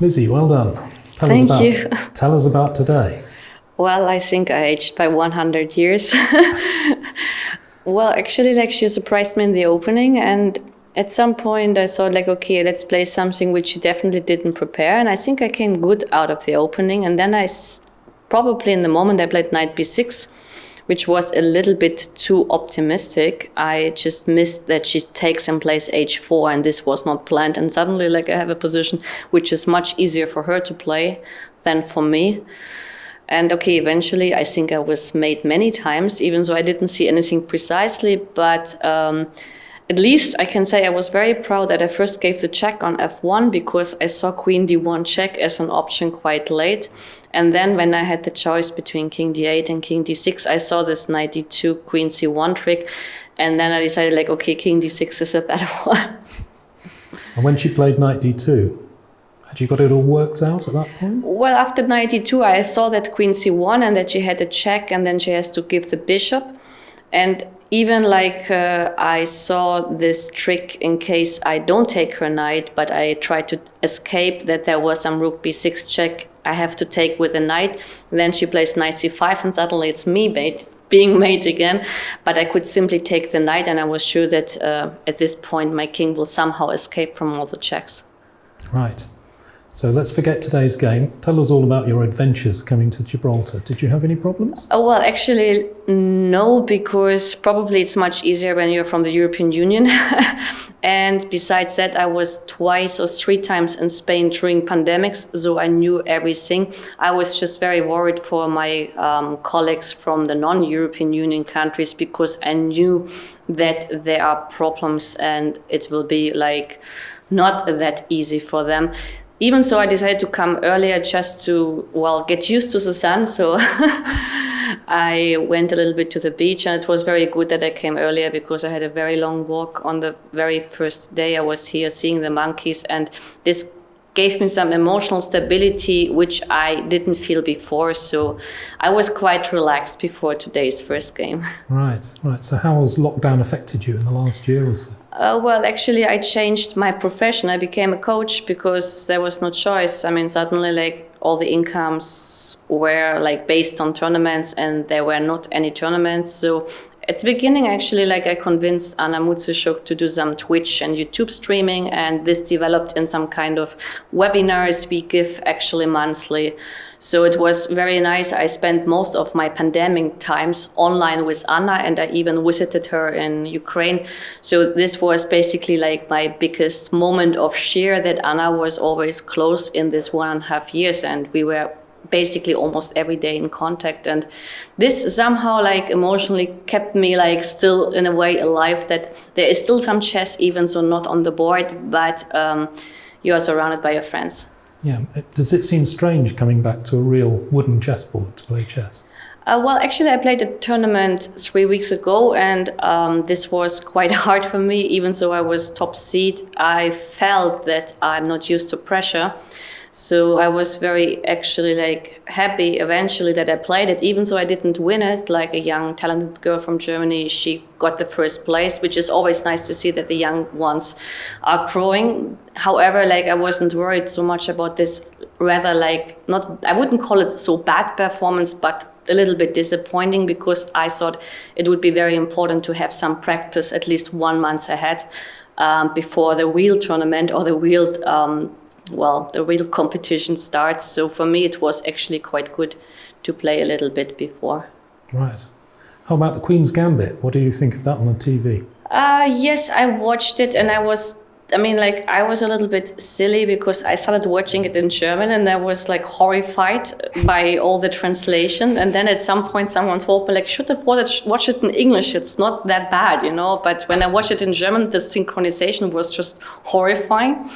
Lizzie, well done. Thank you. Tell us about today. Well, I think I aged by 100 years. Well, actually, she surprised me in the opening, and at some point I thought okay, let's play something which she definitely didn't prepare, and I think I came good out of the opening. And then probably in the moment I played knight b6, which was a little bit too optimistic. I just missed that she takes and plays h4, and this was not planned. And suddenly I have a position which is much easier for her to play than for me. And okay, eventually I think I was made many times, even though I didn't see anything precisely, but at least I can say I was very proud that I first gave the check on f1 because I saw queen d1 check as an option quite late. And then when I had the choice between king d8 and king d6, I saw this knight d2, queen c1 trick. And then I decided okay, king d6 is a better one. And when she played knight d2, had you got it all worked out at that point? Well, after knight d2, I saw that queen c1 and that she had a check, and then she has to give the bishop. And even I saw this trick in case I don't take her knight, but I try to escape, that there was some rook b6 check I have to take with a knight. And then she plays knight c5, and suddenly it's me being mate again. But I could simply take the knight, and I was sure that at this point my king will somehow escape from all the checks. Right. So let's forget today's game. Tell us all about your adventures coming to Gibraltar. Did you have any problems? Oh, well, actually, no, because probably it's much easier when you're from the European Union. And besides that, I was 2 or 3 times in Spain during pandemics, so I knew everything. I was just very worried for my colleagues from the non-European Union countries, because I knew that there are problems and it will be not that easy for them. Even so, I decided to come earlier just to, get used to the sun. So I went a little bit to the beach, and it was very good that I came earlier because I had a very long walk on the very first day I was here, seeing the monkeys, and this gave me some emotional stability, which I didn't feel before. So I was quite relaxed before today's first game. Right. So how has lockdown affected you in the last year or so? Well, actually, I changed my profession. I became a coach because there was no choice. I mean, suddenly, all the incomes were based on tournaments, and there were not any tournaments. So at the beginning, actually, I convinced Anna Mutsushuk to do some Twitch and YouTube streaming, and this developed in some kind of webinars we give actually monthly. So it was very nice. I spent most of my pandemic times online with Anna, and I even visited her in Ukraine. So this was basically my biggest moment of cheer, that Anna was always close in this 1.5 years, and we were basically almost every day in contact. And this somehow emotionally kept me still in a way alive, that there is still some chess, even so not on the board, but you are surrounded by your friends. Yeah. Does it seem strange coming back to a real wooden chessboard to play chess? Well, actually, I played a tournament 3 weeks ago, and this was quite hard for me. Even though I was top seed, I felt that I'm not used to pressure. So I was very actually happy eventually that I played it, even though I didn't win it. A young talented girl from Germany, she got the first place, which is always nice to see that the young ones are growing. However, I wasn't worried so much about this, rather I wouldn't call it so bad performance, but a little bit disappointing, because I thought it would be very important to have some practice at least 1 month ahead before the real tournament or the real the real competition starts. So for me, it was actually quite good to play a little bit before. Right. How about the Queen's Gambit? What do you think of that on the TV? Yes, I watched it, and I was a little bit silly because I started watching it in German, and I was horrified by all the translation. And then at some point someone told me should have watched it in English. It's not that bad, But when I watched it in German, the synchronization was just horrifying.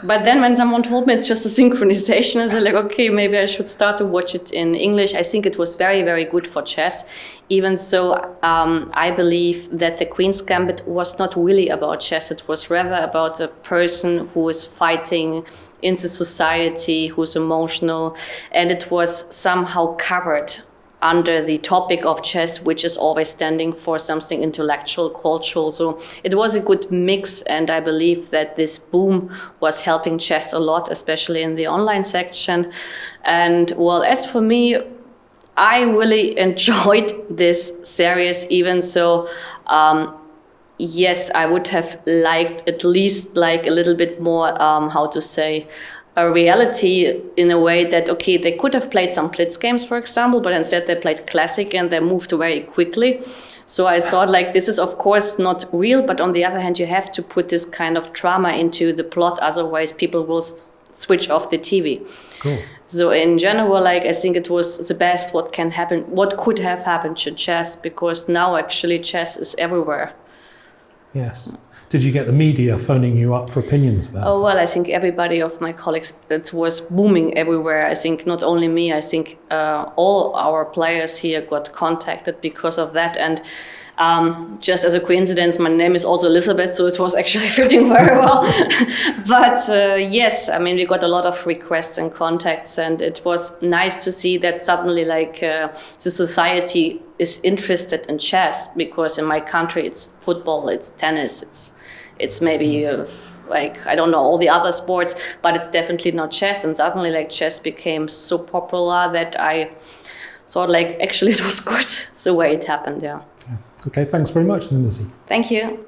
But then when someone told me it's just a synchronization, I was okay, maybe I should start to watch it in English. I think it was very, very good for chess. Even so, I believe that the Queen's Gambit was not really about chess. It was rather about a person who is fighting in the society, who's emotional, and it was somehow covered under the topic of chess, which is always standing for something intellectual, cultural. So it was a good mix, and I believe that this boom was helping chess a lot, especially in the online section. And well, as for me, I really enjoyed this series, even so. Yes, I would have liked at least like a little bit more, how to say, a reality in a way that, okay, they could have played some blitz games, for example, but instead they played classic and they moved very quickly. So I thought like, this is of course not real, but on the other hand, you have to put this kind of drama into the plot. Otherwise people will switch off the TV. Of course. So in general, like, I think it was the best what can happen, what could have happened to chess, because now actually chess is everywhere. Yes. Did you get the media phoning you up for opinions about it? Oh, well, I think everybody of my colleagues, it was booming everywhere. I think not only me, I think all our players here got contacted because of that. And just as a coincidence, my name is also Elisabeth, so it was actually fitting very well. But yes, I mean, we got a lot of requests and contacts, and it was nice to see that suddenly like the society is interested in chess, because in my country it's football, it's tennis, it's maybe like, I don't know, all the other sports, but it's definitely not chess. And suddenly like chess became so popular that I thought like actually it was good the way it happened. Yeah. Okay, thanks very much then, Lizzie. Thank you.